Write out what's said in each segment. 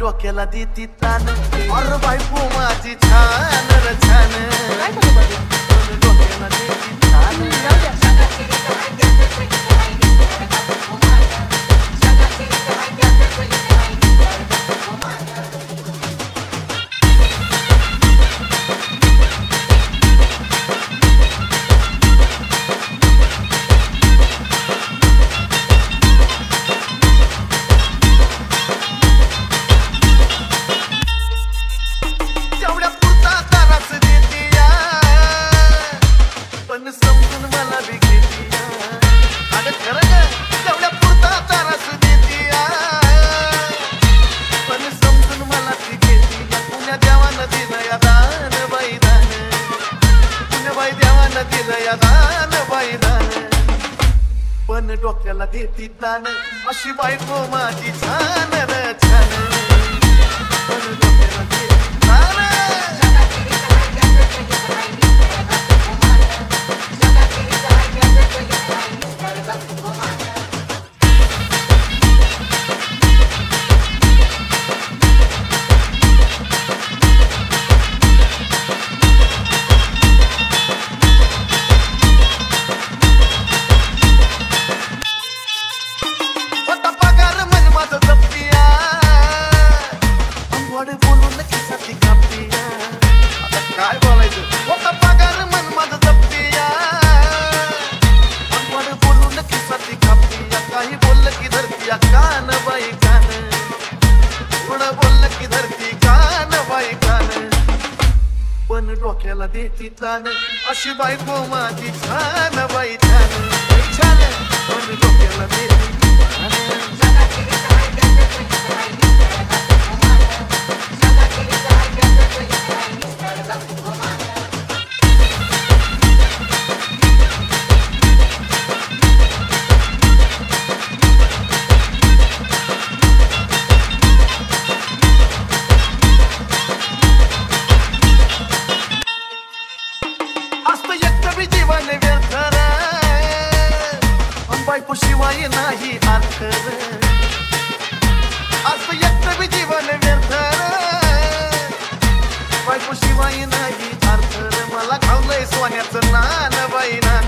डोक्याला देती तान अरे बायको माझी छान र छान डोक्याला देती तान समजून मला बी घेती अगं खरं ग तेवढ्या पुरता त्रास देती पण समजून मला ती घेती पुण्या देवानं दिलं या दान बाई दान पुण्या बाई देवानं दिलं या दान बाई दान पण डोक्याला देती तान अशी बायको माझी छान र छान पण डोक्याला देती तान बोलून खिसाती कापतीया आता काय बोलायचं होता पगार मन माझं जपतीया बोलून खिसाती कापतीया काही बोललं की धरतीया कान बाई कान थोडं बोललं की धरती कान बाई कान पण डोक्याला देती तान अशी बायको माझी छान बाई छान छान पण डोक्याला देती जीवन व्यर्थ बायको शिवाय नाही अर्थ असं एकटं बी जीवन व्यर्थ बायको शिवाय नाही अर्थ मला घावलंय सोन्याचं नान बाई नान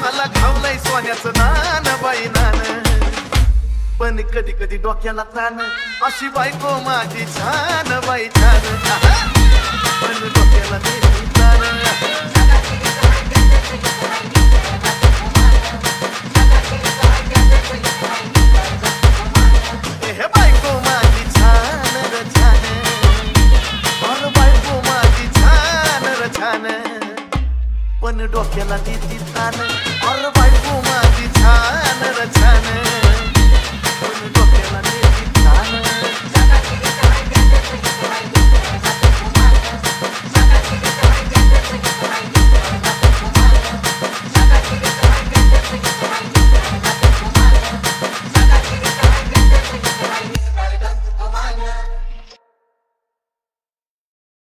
मला घावलंय सोन्याचं नान बाई नान पण कधी कधी डोक्याला तान अशी बायको माझी छान बाई छान पण डोक्याला